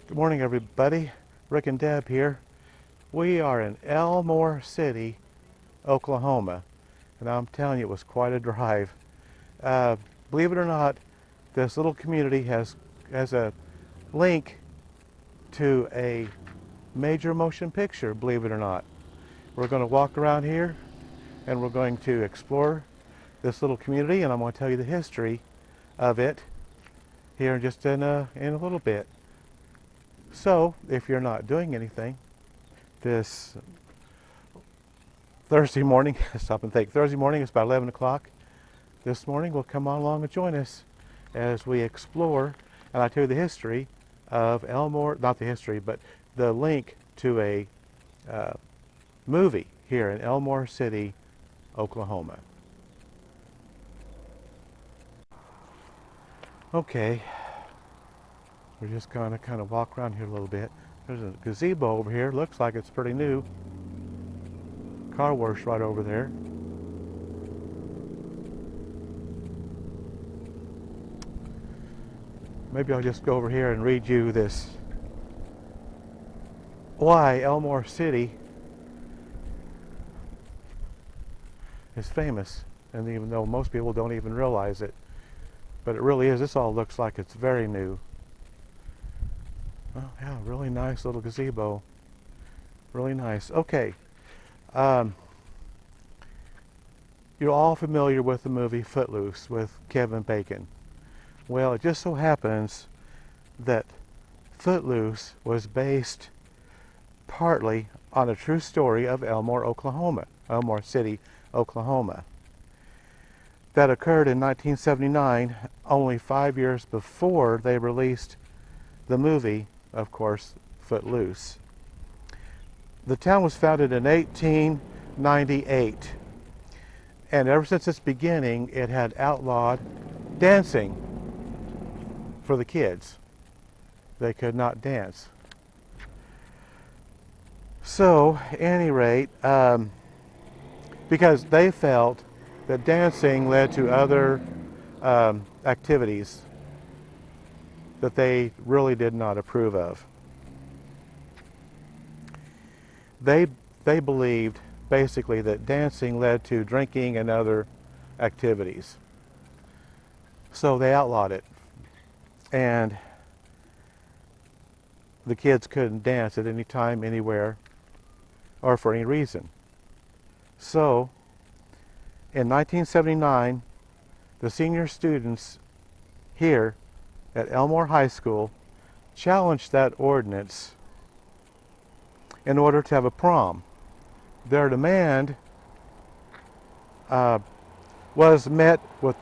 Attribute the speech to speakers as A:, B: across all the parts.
A: Good morning, everybody. Rick and Deb here. We are in Elmore City, Oklahoma, and I'm telling you, it was quite a drive. Uh, Believe it or not, this little community has a link to a major motion picture. Believe it or not, we're going to walk around here, and we're going to explore this little community, and I'm going to tell you the history of it here just in a little bit. So, if you're not doing anything this Thursday morning, stop and think. Thursday morning, it's about 11 o'clock. This morning, will come on along and join us as we explore, and I tell you the history of Elmore, not the history, but the link to a uh, movie here in Elmore City, Oklahoma. Okay, we're just going to kind of walk around here a little bit. There's a gazebo over here. Looks like it's pretty new. Car wash right over there. Maybe I'll just go over here and read you this. Why Elmore City is famous, and even though most people don't even realize it, but it really is. This all looks like it's very new. Oh yeah, really nice little gazebo. Really nice. Okay. Um, you're all familiar with the movie Footloose with Kevin Bacon. Well, it just so happens that Footloose was based partly on a true story of Elmore, Oklahoma, Elmore City, Oklahoma, that occurred in 1979, only 5 years before they released the movie, of course, Footloose. The town was founded in 1898, and ever since its beginning, it had outlawed dancing for the kids. They could not dance. So, at any rate, because they felt that dancing led to other activities that they really did not approve of. They believed basically that dancing led to drinking and other activities. So they outlawed it. And the kids couldn't dance at any time, anywhere, or for any reason. So, in 1979, the senior students here at Elmore High School challenged that ordinance in order to have a prom. Their demand was met with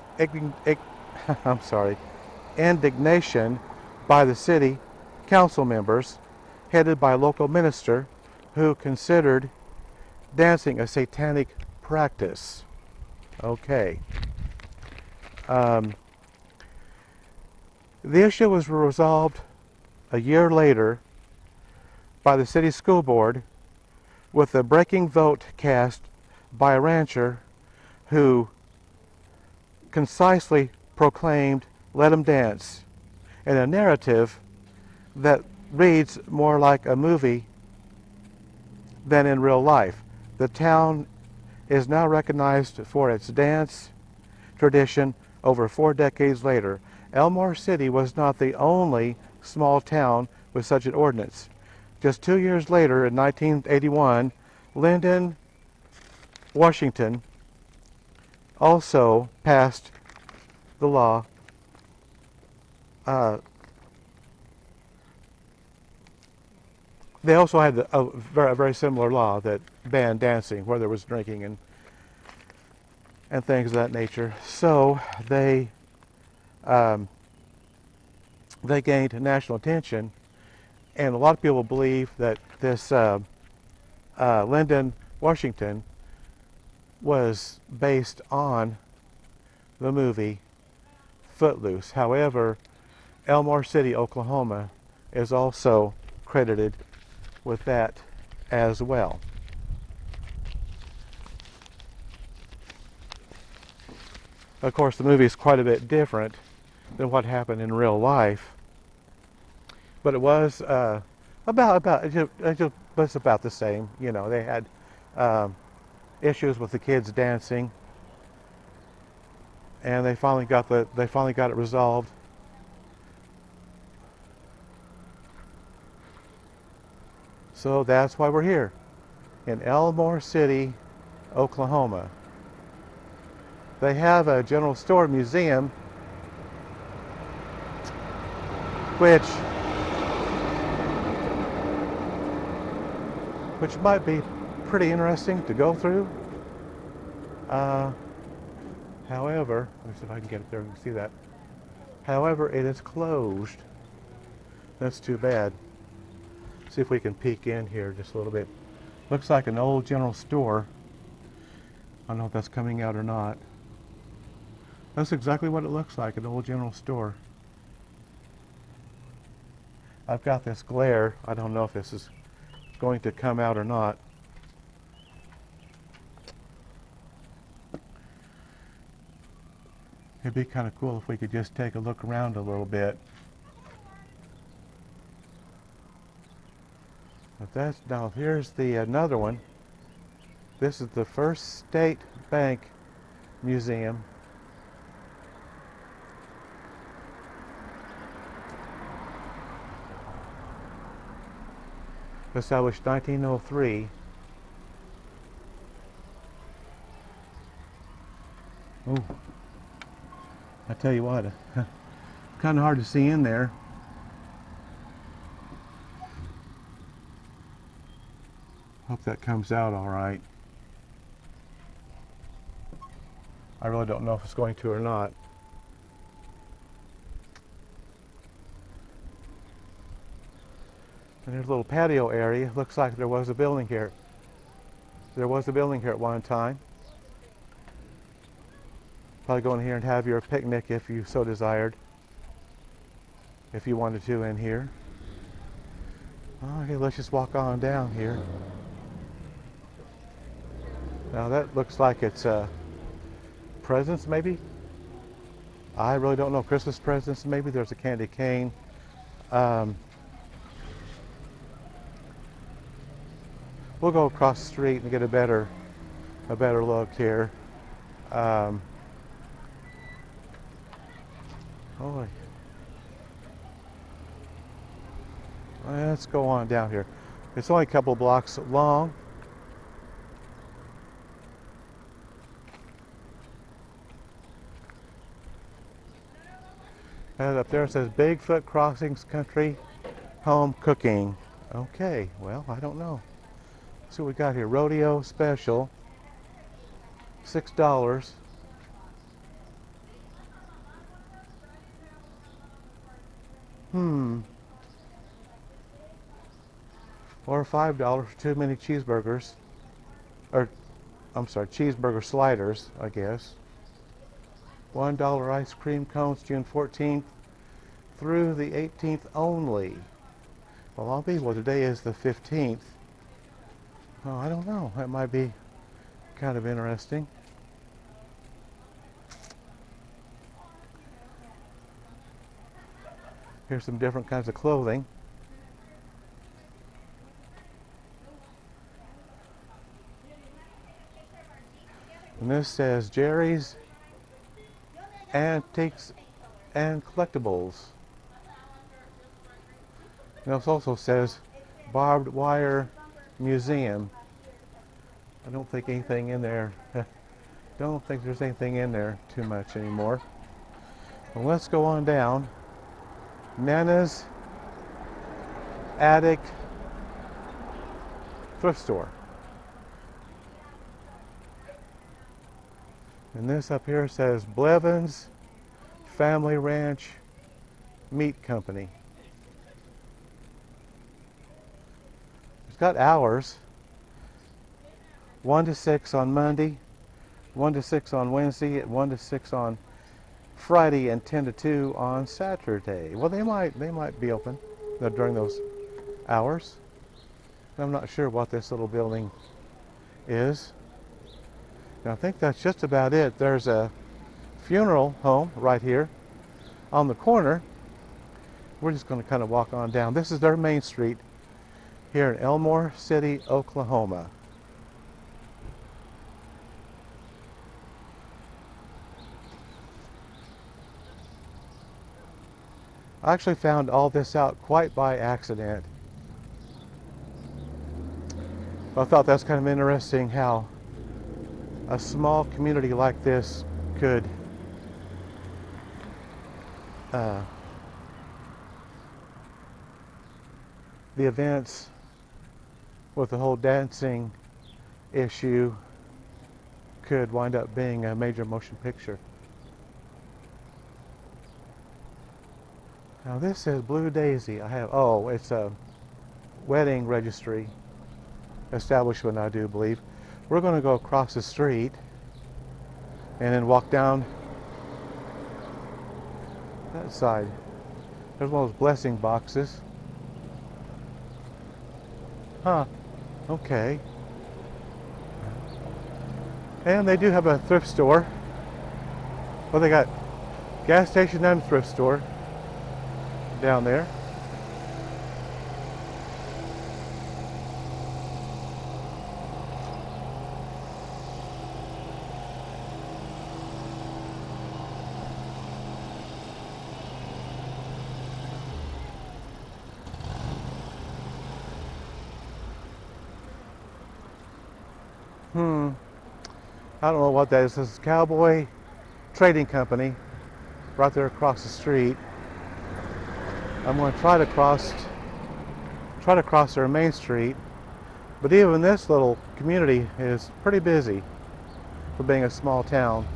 A: indignation by the city council members, headed by a local minister who considered dancing a satanic practice. Okay. The issue was resolved a year later by the city school board with a breaking vote cast by a rancher who concisely proclaimed, "Let 'em dance," in a narrative that reads more like a movie than in real life. The town is now recognized for its dance tradition over 4 decades later. Elmore City was not the only small town with such an ordinance. Just 2 years later, in 1981, Lyndon, Washington, also passed the law they also had a very similar law that banned dancing where there was drinking and things of that nature. So they gained national attention, and a lot of people believe that this Lyndon, Washington was based on the movie Footloose. However, Elmore City, Oklahoma is also credited with that as well. Of course, the movie is quite a bit different than what happened in real life. but it was it was about the same. You know, they had um, issues with the kids dancing, and they finally got it resolved. So that's why we're here in Elmore City, Oklahoma. They have a general store museum, which might be pretty interesting to go through. Uh, However, let me see if I can get up there and see that. However, it is closed. That's too bad. See if we can peek in here just a little bit. Looks like an old general store. I don't know if that's coming out or not. That's exactly what it looks like, an old general store. I've got this glare. I don't know if this is going to come out or not. It'd be kind of cool if we could just take a look around a little bit. But now here's the another one. This is the First State Bank Museum. Established 1903. Oh, I tell you what, kind of hard to see in there. Hope that comes out all right. I really don't know if it's going to or not. And there's a little patio area. Looks like there was a building here. There was a building here at one time. Probably go in here and have your picnic if you so desired. If you wanted to in here. Okay, let's just walk on down here. Now that looks like it's presents maybe? I really don't know. Christmas presents maybe. There's a candy cane. We'll go across the street and get a better look here. Oh, let's go on down here. It's only a couple blocks long. And up there it says Bigfoot Crossings Country Home Cooking. Okay, well, I don't know. Let's see what we got here. Rodeo special. $6. Or $5 for 2 mini cheeseburgers. Or, I'm sorry, cheeseburger sliders, I guess. $1 ice cream cones, June 14th through the 18th only. Well, I'll be, well, today is the 15th. Oh, I don't know. That might be kind of interesting. Here's some different kinds of clothing. And this says Jerry's Antiques and Collectibles. And this also says Barbed Wire Museum. I don't think anything in there. Don't think there's anything in there too much anymore. Well, let's go on down. Nana's Attic Thrift Store. And this up here says Blevins Family Ranch Meat Company. It's got hours. 1 to 6 on Monday, 1 to 6 on Wednesday, 1 to 6 on Friday, and 10 to 2 on Saturday. Well, they might be open during those hours. I'm not sure what this little building is. And I think that's just about it. There's a funeral home right here on the corner, we're just going to kind of walk on down. This is their main street here in Elmore City, Oklahoma. I actually found all this out quite by accident. I thought that's kind of interesting how a small community like this could uh, the events with the whole dancing issue could wind up being a major motion picture. Now this says Blue Daisy. It's a wedding registry establishment, I do believe. We're going to go across the street and then walk down that side. There's one of those blessing boxes. Huh, okay. And they do have a thrift store. Well, they got gas station and thrift store down there. I don't know what that is. This is Cowboy Trading Company right there across the street. I'm going to try to cross their main street, but even this little community is pretty busy for being a small town.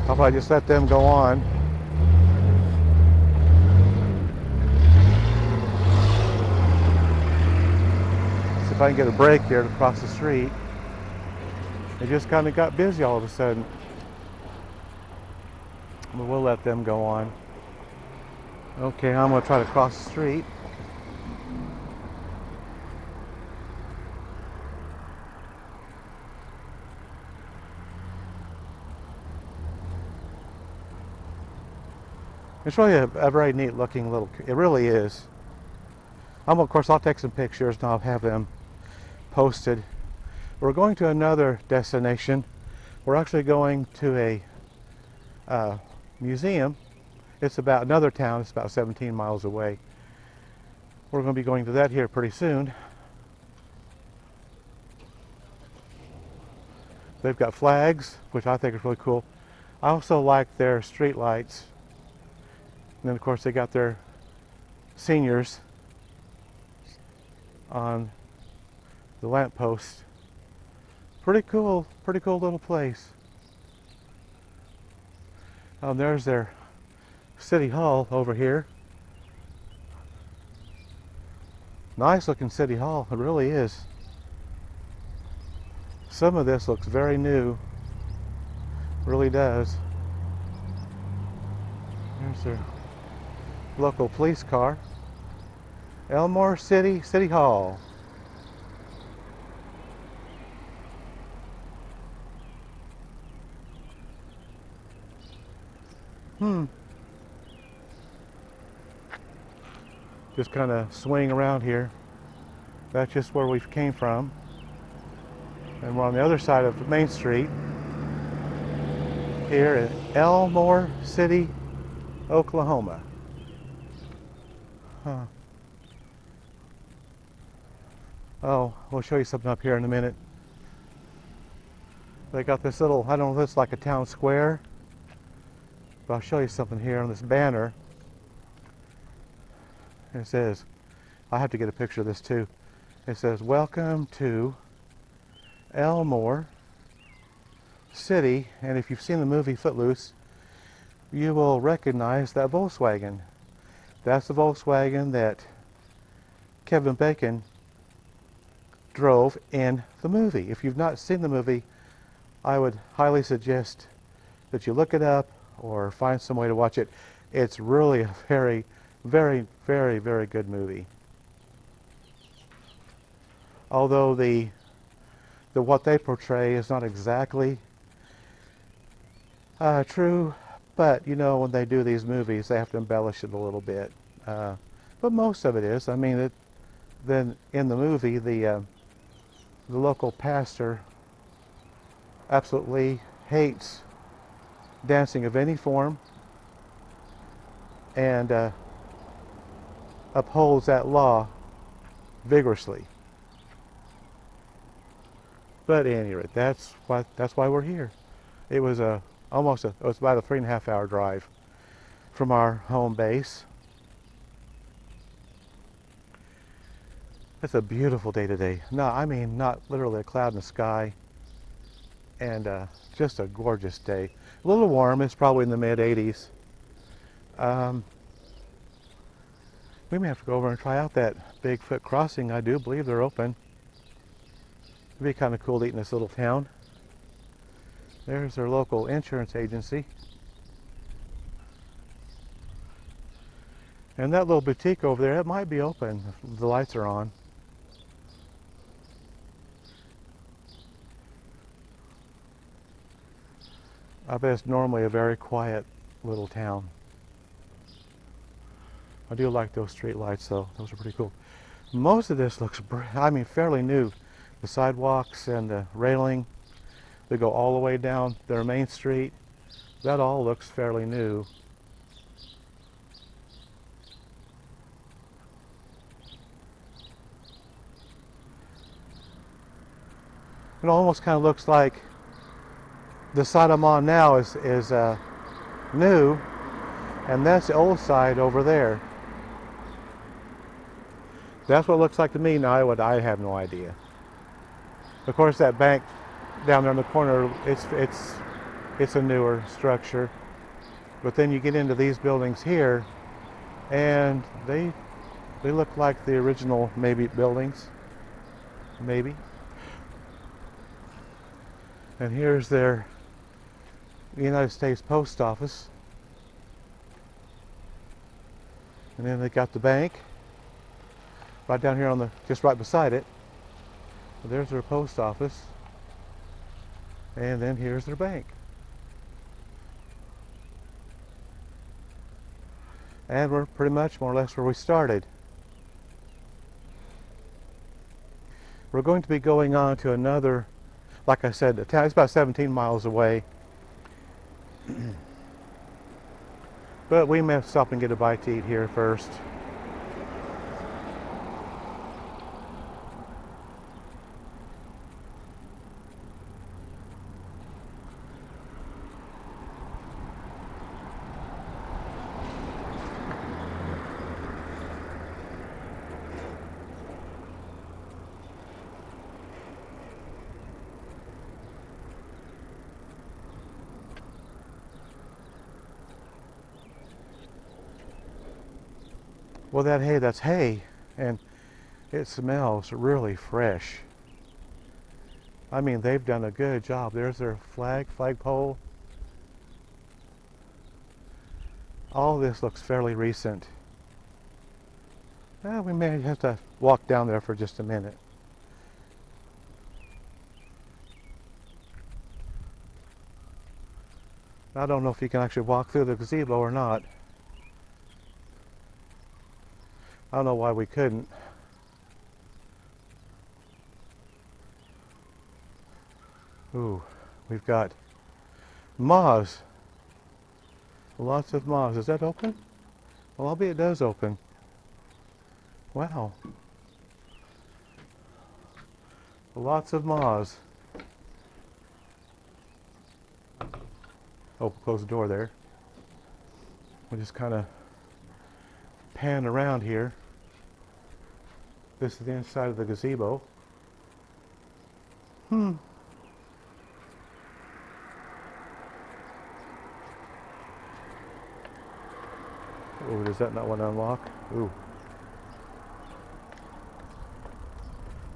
A: I'll probably just let them go on. See if I can get a break here to cross the street. It just kind of got busy all of a sudden. But we'll let them go on. Okay, I'm going to try to cross the street. It's really a very neat looking little, it really is. Of course, I'll take some pictures and I'll have them posted. We're going to another destination. We're actually going to a museum. It's about another town. It's about 17 miles away. We're going to be going to that here pretty soon. They've got flags, which I think is really cool. I also like their street lights. And then of course they got their seniors on the lamppost. Pretty cool little place. There's their City Hall over here. Nice looking City Hall, it really is. Some of this looks very new, really does. There's their local police car. Elmore City Hall. Just kind of swing around here. That's just where we came from. And we're on the other side of Main Street here in Elmore City, Oklahoma. Oh, we'll show you something up here in a minute. They got this little, I don't know if it's like a town square, but I'll show you something here on this banner. It says, I have to get a picture of this too. It says, "Welcome to Elmore City." And if you've seen the movie Footloose, you will recognize that Volkswagen. That's the Volkswagen that Kevin Bacon drove in the movie. If you've not seen the movie, I would highly suggest that you look it up or find some way to watch it. It's really a very, very, very, very good movie. Although the what they portray is not exactly true, But you know, when they do these movies, they have to embellish it a little bit. Uh, but most of it is. I mean, then in the movie, the local pastor absolutely hates dancing of any form and upholds that law vigorously. But at any rate, that's why we're here. It was it was about a 3.5 hour drive from our home base. It's a beautiful day today. No, I mean not literally a cloud in the sky, and just a gorgeous day. A little warm. It's probably in the mid 80s. Um, we may have to go over and try out that Bigfoot crossing. I do believe they're open. It'd be kind of cool to eat in this little town. There's their local insurance agency. And that little boutique over there, it might be open if the lights are on. I bet it's normally a very quiet little town. I do like those street lights though. Those are pretty cool. Most of this looks, fairly new. The sidewalks and the railing, they go all the way down their main street. That all looks fairly new. It almost kind of looks like the side I'm on now is new, and that's the old side over there. That's what it looks like to me now. I have no idea. Of course, that bank down there in the corner, it's a newer structure. But then you get into these buildings here, and they look like the original maybe buildings, maybe. And here's their United States Post Office. And then they got the bank right down here just right beside it. There's their post office. And then here's their bank. And we're pretty much more or less where we started. We're going to be going on to another, like I said, the town is about 17 miles away. But we may have to stop and get a bite to eat here first. Well, that's hay, and it smells really fresh. I mean, they've done a good job. There's their flagpole. All this looks fairly recent. We may have to walk down there for just a minute. I don't know if you can actually walk through the gazebo or not. I don't know why we couldn't. Ooh, we've got moths. Lots of moths. Is that open? Well, I'll be it does open. Wow. Lots of moths. Oh, close the door there. We'll just kind of pan around here. This is the inside of the gazebo. Oh, does that not want to unlock? Ooh.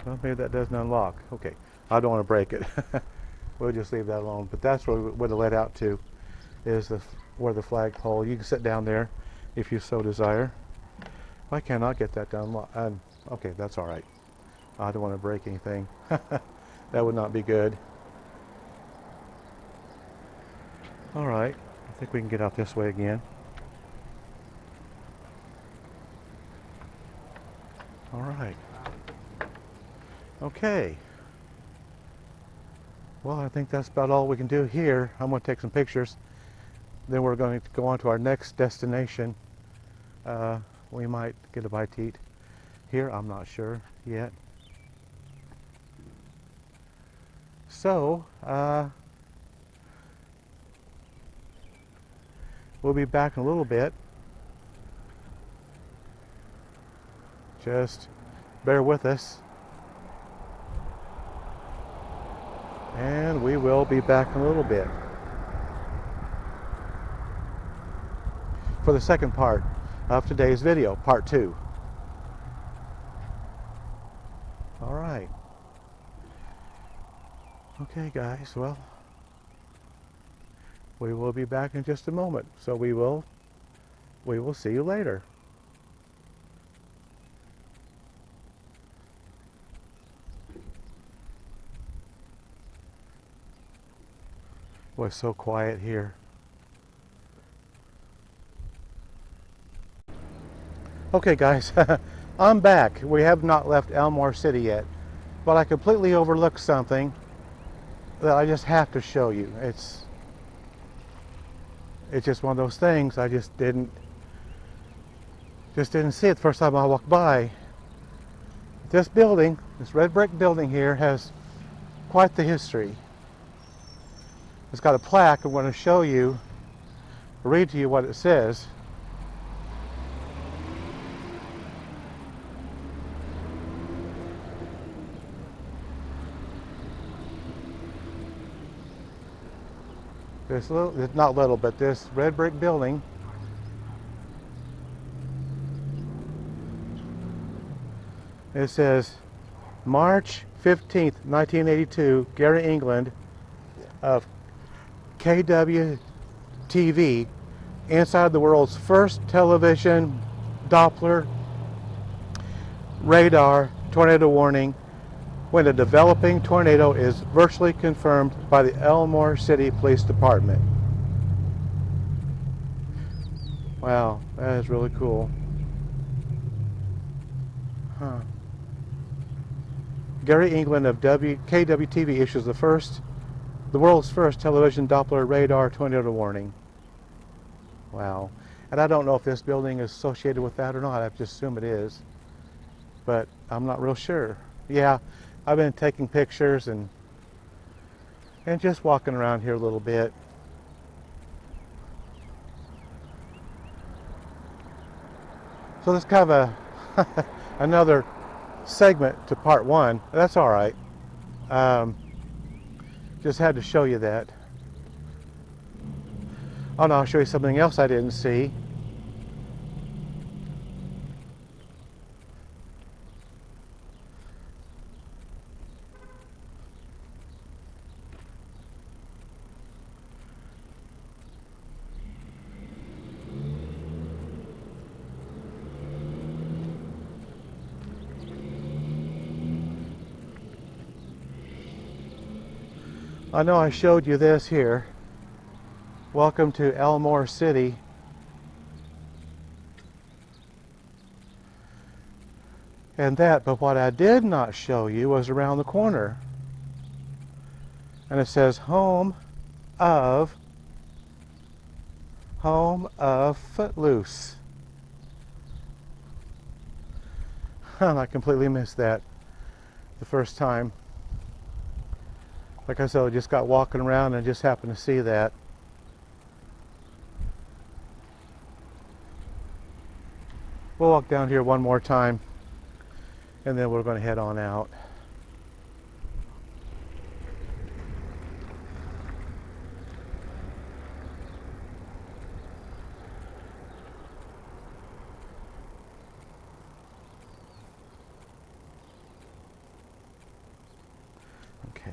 A: Well, maybe that doesn't unlock. Okay, I don't want to break it. We'll just leave that alone. But that's where we would have led out to, is where the flagpole. You can sit down there if you so desire. I cannot get that to unlock. Okay, that's all right. I don't want to break anything. That would not be good. All right. I think we can get out this way again. All right. Okay. Well, I think that's about all we can do here. I'm going to take some pictures. Then we're going to go on to our next destination. We might get a bite to eat here. I'm not sure yet. So, we'll be back in a little bit. Just bear with us. And we will be back in a little bit for the second part of today's video, part 2. All right. Okay, guys, well, we will be back in just a moment. So we will see you later. It was so quiet here. Okay, guys, I'm back. We have not left Elmore City yet, but I completely overlooked something that I just have to show you. It's just one of those things. I just didn't see it the first time I walked by. This building, this red brick building here, has quite the history. It's got a plaque. I'm going to show you, read to you what it says. This little, it's not little, but this red brick building it says March 15th, 1982, Gary England of KWTV inside the world's first television Doppler radar tornado warning when a developing tornado is virtually confirmed by the Elmore City Police Department. Wow, that is really cool. Huh. Gary England of KWTV issues the world's first television Doppler radar tornado warning. Wow. And I don't know if this building is associated with that or not. I just assume it is. But I'm not real sure. Yeah, I've been taking pictures and just walking around here a little bit. So this is kind of a another segment to part 1. That's all right. Just had to show you that. Oh no, I'll show you something else I didn't see. I know I showed you this here. Welcome to Elmore City. And that, but what I did not show you was around the corner. And it says home of Footloose. And I completely missed that the first time. Like I said, I just got walking around and just happened to see that. We'll walk down here one more time and then we're going to head on out. Okay.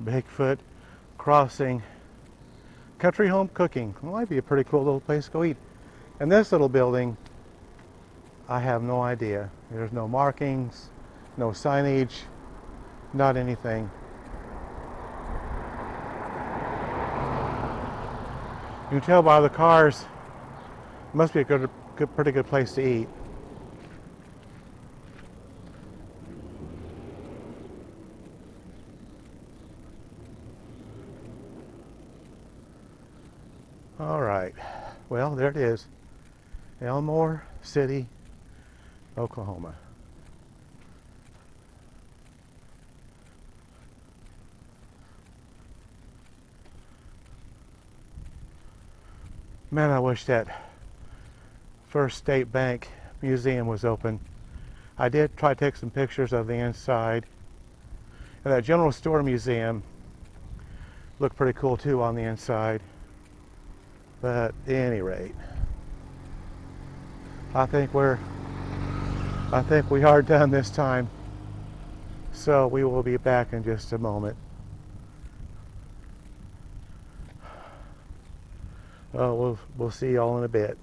A: Bigfoot Crossing Country Home Cooking. It might be a pretty cool little place to go eat. And this little building, I have no idea. There's no markings, no signage, not anything. You can tell by the cars, it must be a pretty good place to eat. All right, well, there it is. Elmore City, Oklahoma. Man, I wish that First State Bank Museum was open. I did try to take some pictures of the inside. And that General Store Museum looked pretty cool too on the inside. But at any rate, I think we are done this time. So we will be back in just a moment. Oh, we'll see y'all in a bit.